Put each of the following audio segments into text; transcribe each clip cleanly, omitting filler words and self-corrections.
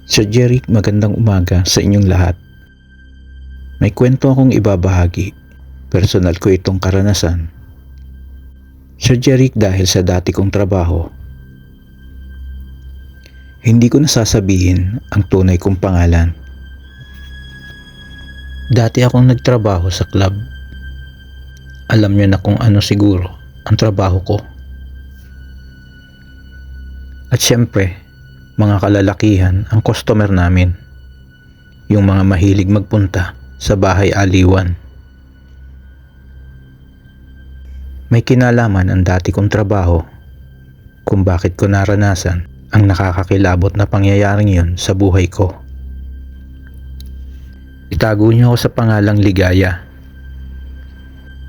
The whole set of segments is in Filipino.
Sir Jeric, magandang umaga sa inyong lahat. May kwento akong ibabahagi. Personal ko itong karanasan. Sir Jeric, dahil sa dati kong trabaho, hindi ko nasasabihin ang tunay kong pangalan. Dati akong nagtrabaho sa club. Alam niyo na kung ano siguro ang trabaho ko. At syempre, mga kalalakihan ang customer namin. Yung mga mahilig magpunta sa bahay aliwan. May kinalaman ang dati kong trabaho kung bakit ko naranasan ang nakakakilabot na pangyayaring yun sa buhay ko. Itago niyo ako sa pangalang Ligaya.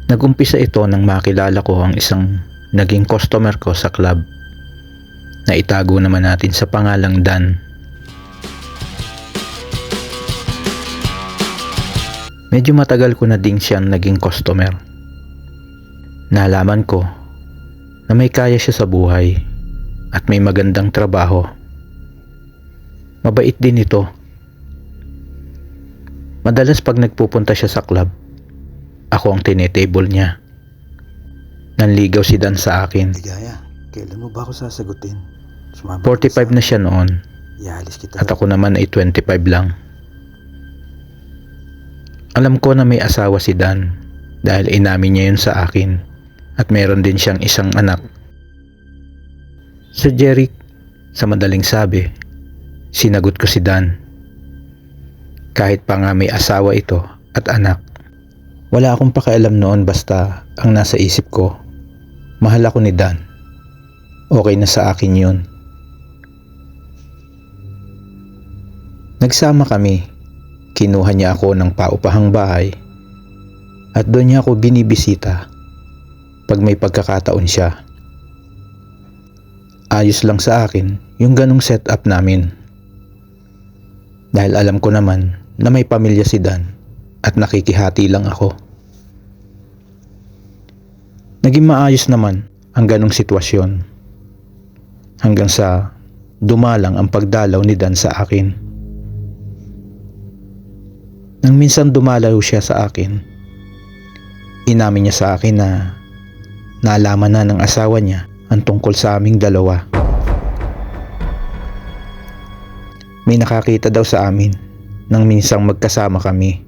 Nagumpisa ito nang makilala ko ang isang naging customer ko sa club na itago naman natin sa pangalang Dan. Medyo matagal ko na ding siyang naging customer. Nalaman ko na may kaya siya sa buhay at may magandang trabaho. Mabait din ito. Madalas pag nagpupunta siya sa club, ako ang tinetable niya. Nanligaw si Dan sa akin. Ligaya, kailan mo ba ako sasagutin? 45 na siya noon Ialis kita. at ako naman ay 25 lang. Alam ko na may asawa si Dan dahil inamin niya yun sa akin at meron din siyang isang anak. Sir Jeric, sa madaling sabi, sinagot ko si Dan. Kahit pa nga may asawa ito at anak. Wala akong pakialam noon, basta ang nasa isip ko, mahal ako ni Dan. Okay na sa akin yun. Nagsama kami. Kinuha niya ako ng paupahang bahay at doon niya ako binibisita pag may pagkakataon siya. Ayos lang sa akin yung ganong setup namin. Dahil alam ko naman na may pamilya si Dan at nakikihati lang ako. Naging maayos naman ang ganong sitwasyon hanggang sa dumalang ang pagdalaw ni Dan sa akin. Nang minsan dumalaw siya sa akin, inamin niya sa akin na naalaman na ng asawa niya ang tungkol sa aming dalawa. May nakakita daw sa amin nang minsang magkasama kami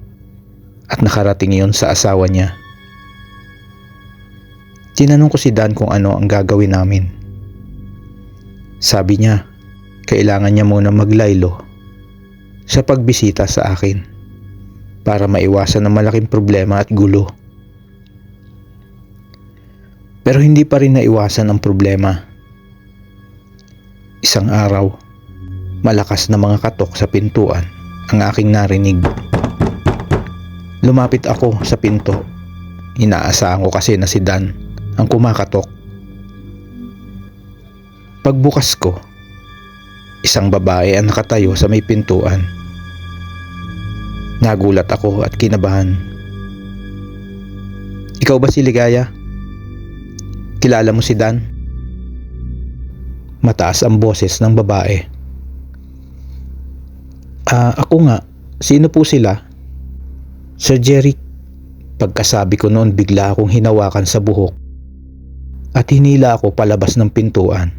at nakarating iyon sa asawa niya. Tinanong ko si Dan kung ano ang gagawin namin. Sabi niya, kailangan niya muna maglaylo sa pagbisita sa akin para maiwasan ng malaking problema at gulo. Pero hindi pa rin naiwasan ang problema. Isang araw, malakas na mga katok sa pintuan ang aking narinig. Lumapit ako sa pinto. Inaasahan ko kasi na si Dan ang kumakatok. Pagbukas ko, isang babae ang nakatayo sa may pintuan. Nagulat ako at kinabahan. Ikaw ba si Ligaya? Kilala mo si Dan? Mataas ang boses ng babae. Ako nga. Sino po sila? Sir Jeric, pagkasabi ko noon bigla akong hinawakan sa buhok at hinila ako palabas ng pintuan.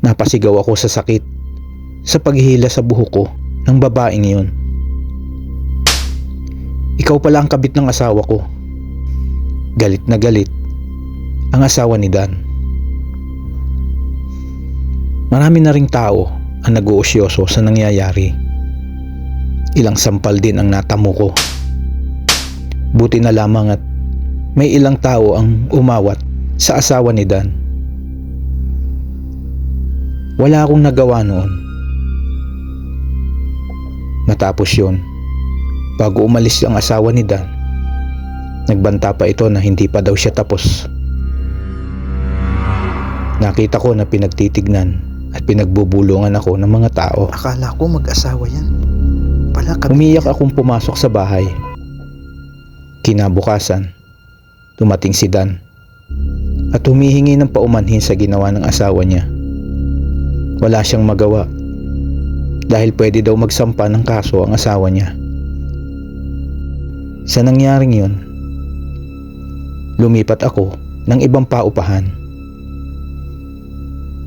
Napasigaw ako sa sakit sa paghihila sa buhok ko ng babaeng yun. Ikaw pala ang kabit ng asawa ko. Galit na galit ang asawa ni Dan. Marami na ring tao ang nag-uusyoso sa nangyayari. Ilang sampal din ang natamo ko. Buti na lamang at may ilang tao ang umawat sa asawa ni Dan. Wala akong nagawa noon. Matapos yun, bago umalis ang asawa ni Dan, nagbanta pa ito na hindi pa daw siya tapos. Nakita ko na pinagtitignan at pinagbubulungan ako ng mga tao. Akala ko mag-asawa yan. Pala kami. Umiyak akong pumasok sa bahay. Kinabukasan, dumating si Dan at humihingi ng paumanhin sa ginawa ng asawa niya. Wala siyang magawa. dahil pwede daw magsampa ng kaso ang asawa niya. Sa nangyaring yun, lumipat ako ng ibang paupahan.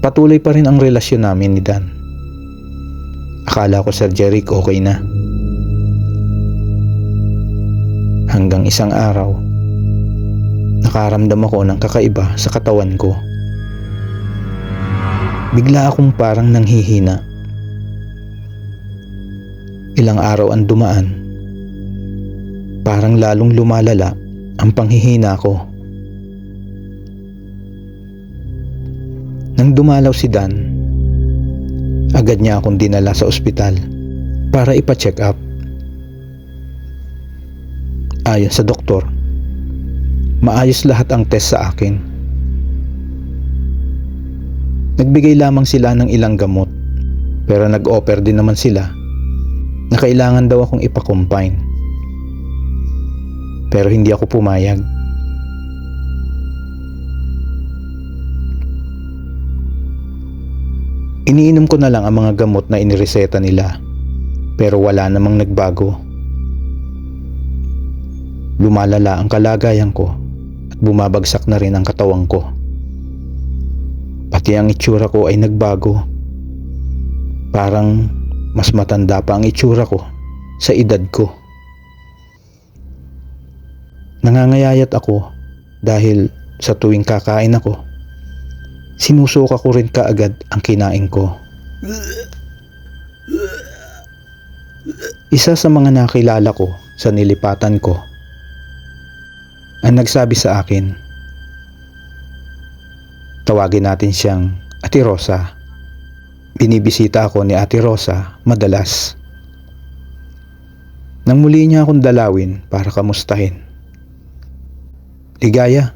Patuloy pa rin ang relasyon namin ni Dan. Akala ko, Sir Jeric, okay na. Hanggang isang araw, nakaramdam ako ng kakaiba sa katawan ko. Bigla akong parang nanghihina. Ilang araw ang dumaan, parang lalong lumalala ang panghihina ko. Nang dumalaw si Dan, agad niya akong dinala sa ospital para ipa-check up. Ayon sa doktor, maayos lahat ang test sa akin. Nagbigay lamang sila ng ilang gamot, pero nag-offer din naman sila na kailangan daw akong ipa-confine. Pero hindi ako pumayag. Iniinom ko na lang ang mga gamot na inireseta nila, pero wala namang nagbago. Lumalala ang kalagayan ko at bumabagsak na rin ang katawan ko. Pati ang itsura ko ay nagbago. Parang mas matanda pa ang itsura ko sa edad ko. Nangangayayat ako dahil sa tuwing kakain ako, sinusuka ko rin kaagad ang kinain ko. Isa sa mga nakilala ko sa nilipatan ko ang nagsabi sa akin, tawagin natin siyang Ate Rosa. Binibisita ako ni Ate Rosa madalas. Nang muli niya akong dalawin para kamustahin. Ligaya,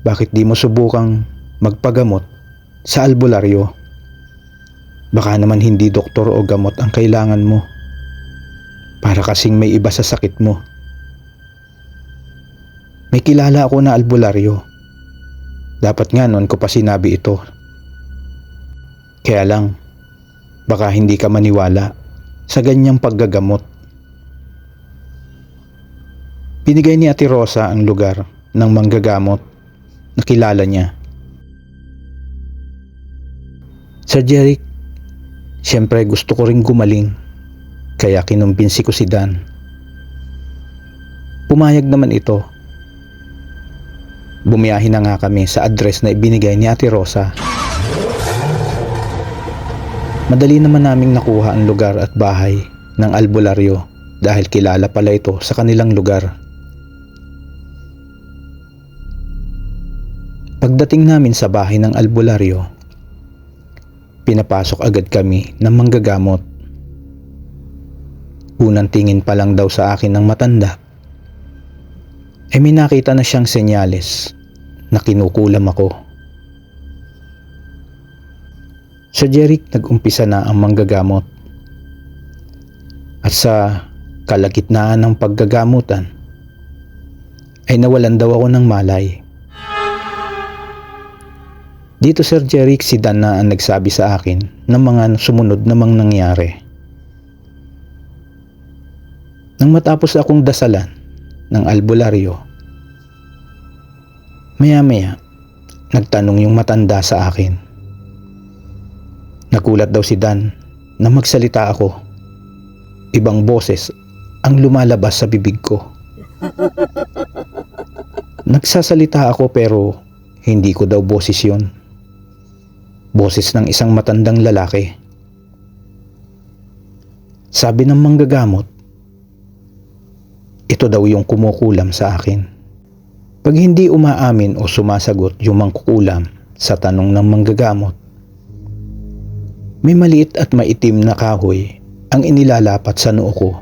bakit di mo subukang magpagamot sa albularyo? Baka naman hindi doktor o gamot ang kailangan mo. Para kasing may iba sa sakit mo. May kilala ako na albularyo. Dapat nga noon ko pa sinabi ito. Kaya lang, baka hindi ka maniwala sa ganyang paggagamot. Binigay ni Ate Rosa ang lugar ng manggagamot na kilala niya. Sir Jeric, siyempre gusto ko ring gumaling, kaya kinumbinsi ko si Dan. Pumayag naman ito. Bumiyahin na nga kami sa address na ibinigay ni Ate Rosa. Madali naman naming nakuha ang lugar at bahay ng albularyo dahil kilala pala ito sa kanilang lugar. Pagdating namin sa bahay ng albularyo, pinapasok agad kami ng manggagamot. Unang tingin pa lang daw sa akin ng matanda, ay may nakita na siyang senyales na kinukulam ako. Sir Jeric, nag-umpisa na ang manggagamot. At sa kalagitnaan ng paggagamutan, ay nawalan daw ako ng malay. Dito, Sir Jeric, si Dan na ang nagsabi sa akin ng mga sumunod namang nangyari. Nang matapos akong dasalan ng albularyo, maya-maya, nagtanong yung matanda sa akin. Nagulat daw si Dan na magsalita ako. Ibang boses ang lumalabas sa bibig ko. Nagsasalita ako pero hindi ko daw boses yun. Boses ng isang matandang lalaki. Sabi ng manggagamot, ito daw yung kumukulam sa akin. Pag hindi umaamin o sumasagot yung mangkukulam sa tanong ng manggagamot, may maliit at maitim na kahoy ang inilalapat sa noo ko.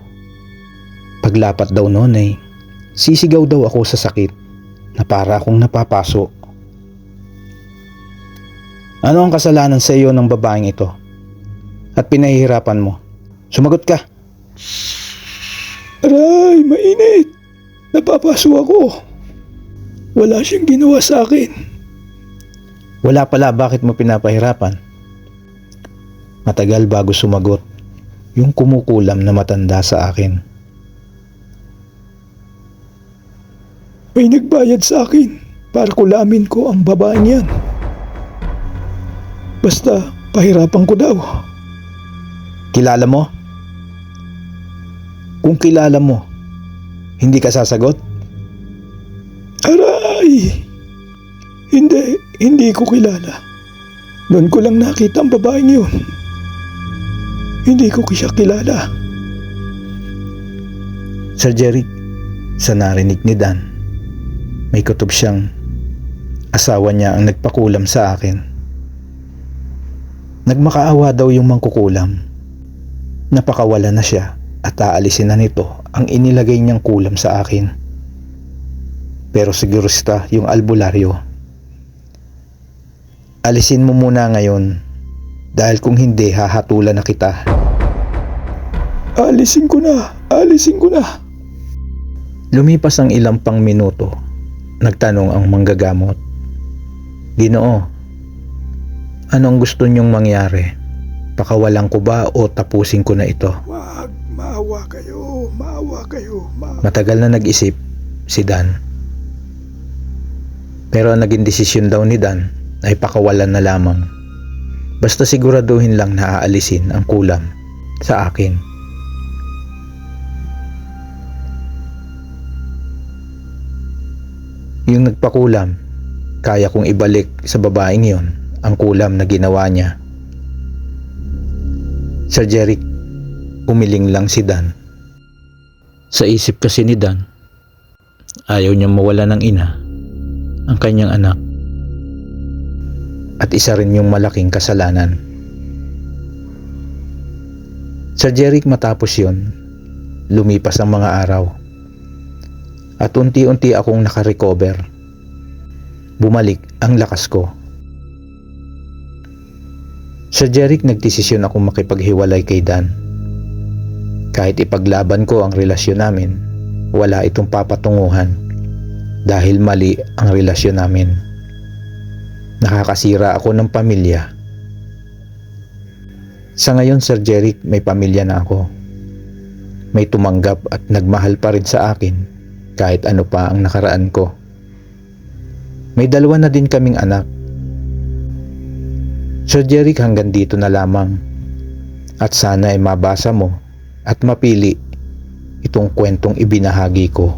Paglapat daw noon ay sisigaw daw ako sa sakit na para akong napapaso. Ano ang kasalanan sa iyo ng babaeng ito? At pinahihirapan mo? Sumagot ka. Aray, mainit. Napapaso ako. Wala siyang ginawa sa akin. Wala pala, bakit mo pinapahirapan? Matagal bago sumagot yung kumukulam na matanda sa akin. May nagbayad sa akin para kulamin ko ang babaeng yan. Basta pahirapan ko daw. Kilala mo? Kung kilala mo, hindi ka sasagot? Aray! Hindi ko kilala. Noon ko lang nakita ang babaeng yun. Hindi ko siya kilala. Sir Jeric, sa narinig ni Dan, may kutob siyang asawa niya ang nagpakulam sa akin. Nagmakaawa daw yung mangkukulam. Napakawala na siya at aalisin na nito ang inilagay niyang kulam sa akin. Pero sigurista yung albularyo. Alisin mo muna ngayon dahil kung hindi hahatulan na kita. Alisin ko na. Lumipas ang ilang pang minuto. Nagtanong ang manggagamot. Ginoo, anong gusto niyong mangyari? Pakawalan ko ba o tapusin ko na ito? Wag, maawa kayo. Matagal na nag-isip si Dan. Pero ang naging desisyon daw ni Dan ay pakawalan na lamang. Basta siguraduhin lang na aalisin ang kulam sa akin. Yung nagpakulam, kaya kong ibalik sa babaeng yon ang kulam na ginawa niya. Sir Jeric, umiling lang si Dan. Sa isip kasi ni Dan, ayaw niyang mawala ng ina ang kanyang anak. At isa rin yung malaking kasalanan. Sir Jeric, matapos yon, lumipas ang mga araw. At unti-unti akong nakarecover. Bumalik ang lakas ko. Sir Jeric, nagdesisyon akong makipaghiwalay kay Dan. Kahit ipaglaban ko ang relasyon namin, wala itong papatunguhan dahil mali ang relasyon namin. Nakakasira ako ng pamilya. Sa ngayon, Sir Jeric, may pamilya na ako. May tumanggap at nagmahal pa rin sa akin kahit ano pa ang nakaraan ko. May dalawa na din kaming anak. Sir Jeric, hanggang dito na lamang. At sana ay mabasa mo at mapili itong kwentong ibinahagi ko.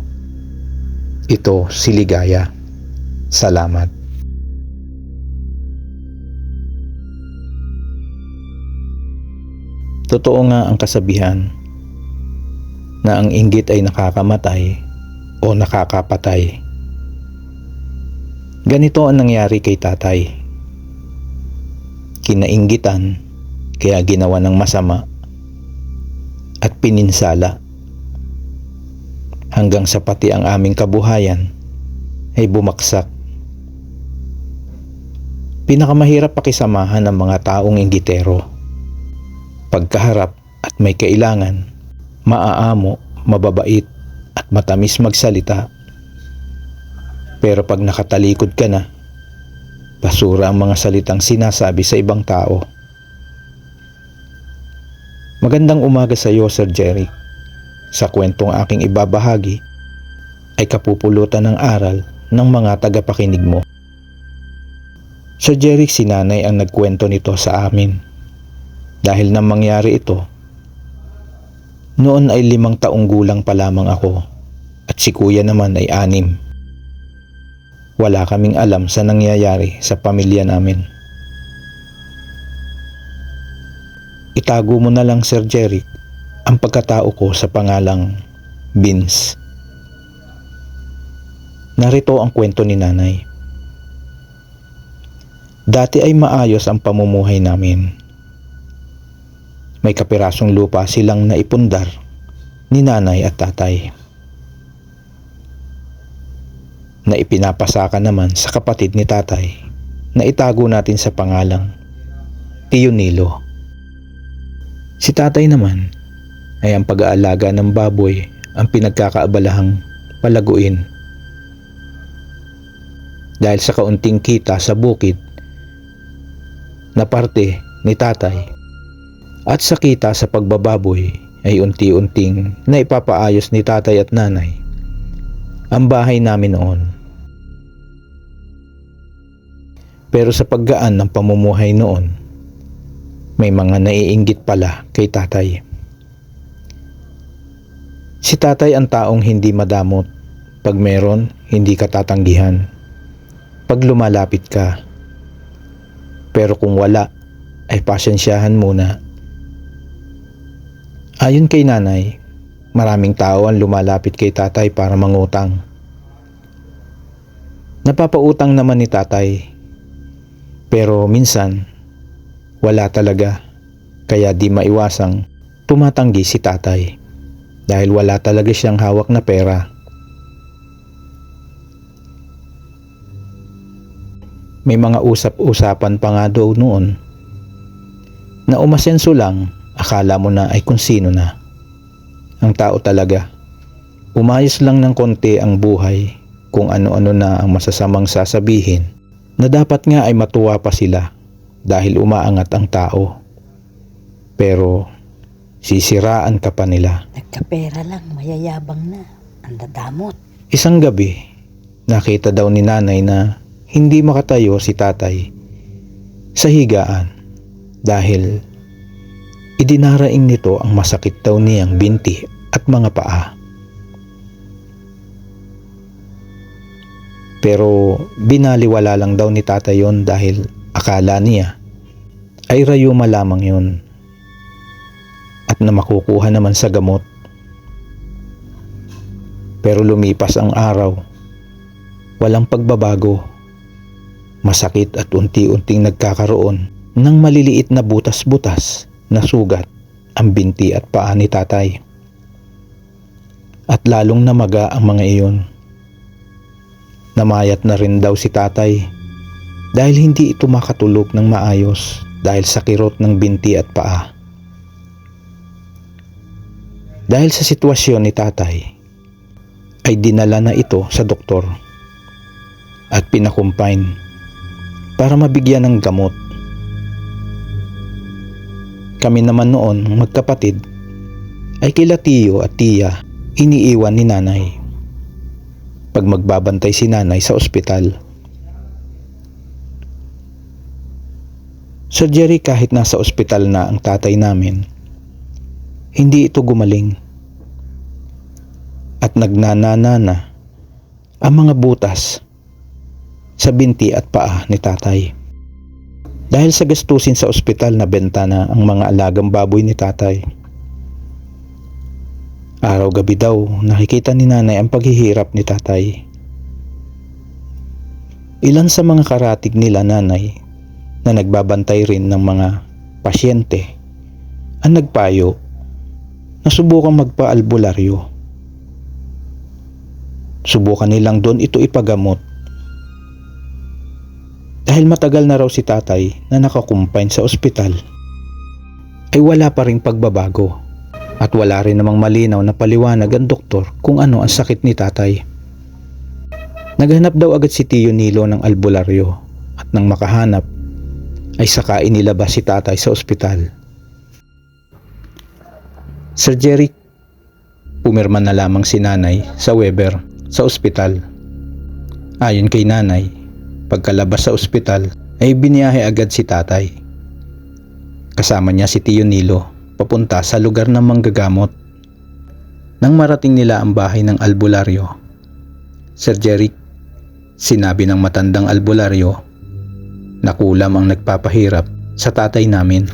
Ito si Ligaya. Salamat. Totoo nga ang kasabihan na ang inggit ay nakakamatay o nakakapatay. Ganito ang nangyari kay tatay. Kinainggitan kaya ginawa ng masama at pininsala hanggang sa pati ang aming kabuhayan ay bumaksak. Pinakamahirap pakisamahan ng mga taong inggitero. Pagkaharap at may kailangan, maaamo, mababait at matamis magsalita. Pero pag nakatalikod ka na, basura ang mga salitang sinasabi sa ibang tao. Magandang umaga sa iyo, Sir Jeric. Sa kwentong aking ibabahagi ay kapupulutan ng aral ng mga tagapakinig mo. Sir Jeric, si nanay ang nagkwento nito sa amin. Dahil nang mangyari ito, noon ay 5 taong gulang pa lamang ako at si kuya naman ay 6. Wala kaming alam sa nangyayari sa pamilya namin. Itago mo na lang, Sir Jeric, ang pagkatao ko sa pangalang Vince. Narito ang kwento ni nanay. Dati ay maayos ang pamumuhay namin. May kapirasong lupa silang naipundar ni nanay at tatay na ipinapasaka naman sa kapatid ni tatay na itago natin sa pangalang Tionilo. Si tatay naman ay ang pag-aalaga ng baboy ang pinagkakaabalahang palaguin. Dahil sa kaunting kita sa bukid na parte ni tatay At sa kita sa pagbababoy ay unti-unting naipapaayos ni tatay at nanay ang bahay namin noon. Pero sa paggaan ng pamumuhay noon, may mga naiinggit pala kay tatay. Si tatay ang taong hindi madamot. Pag meron, hindi ka tatanggihan. Pag lumalapit ka. Pero kung wala, ay pasensyahan muna. Ayon kay nanay, maraming tao ang lumalapit kay tatay para mangutang. Napapautang naman ni tatay. Pero minsan, wala talaga. Kaya di maiwasang tumatanggi si tatay. Dahil wala talaga siyang hawak na pera. May mga usap-usapan pa nga daw noon na umasenso lang, akala mo na ay kung sino na. Ang tao talaga, umayos lang ng konti ang buhay kung ano-ano na ang masasamang sasabihin na dapat nga ay matuwa pa sila dahil umaangat ang tao. Pero sisiraan ka pa nila. Nagkapera lang, mayayabang na. Ang dadamot. Isang gabi, nakita daw ni nanay na hindi makatayo si tatay sa higaan dahil idinaraing nito ang masakit daw niyang binti at mga paa. Pero binaliwala lang daw ni tatay yon dahil akala niya ay rayuma lamang yun at na makukuha naman sa gamot. Pero lumipas ang araw, walang pagbabago. Masakit at unti-unting nagkakaroon ng maliliit na butas-butas na sugat ang binti at paa ni tatay. At lalong namaga ang mga iyon. Namayat na rin daw si tatay dahil hindi ito makatulog ng maayos dahil sa kirot ng binti at paa. Dahil sa sitwasyon ni tatay, ay dinala na ito sa doktor at pinakumpine para mabigyan ng gamot. Kami naman noon magkapatid ay kila tiyo at tiya iniiwan ni nanay pag magbabantay si nanay sa ospital. Surgery kahit nasa ospital na ang tatay namin, hindi ito gumaling at nagnanana na ang mga butas sa binti at paa ni tatay. Dahil sa gastusin sa ospital na benta na ang mga alagang baboy ni tatay. Araw-gabi daw nakikita ni nanay ang paghihirap ni tatay. Ilan sa mga karatig nila nanay na nagbabantay rin ng mga pasyente ang nagpayo na subukang magpa-albularyo. Subukan nilang doon ito ipagamot. Dahil matagal na raw si tatay na nakakumpine sa ospital, ay wala pa ring pagbabago at wala rin namang malinaw na paliwanag ang doktor kung ano ang sakit ni tatay. Naghanap daw agad si Tiyo Nilo ng albularyo at nang makahanap ay saka inilabas si tatay sa ospital. Sir Jeric, pumirma na lamang si nanay sa Weber sa ospital. Ayon kay nanay, pagkalabas sa ospital ay biniyahe agad si tatay. Kasama niya si Tiyo Nilo papunta sa lugar ng manggagamot. Nang marating nila ang bahay ng albularyo, Sir Jeric, sinabi ng matandang albularyo na kulam ang nagpapahirap sa tatay namin.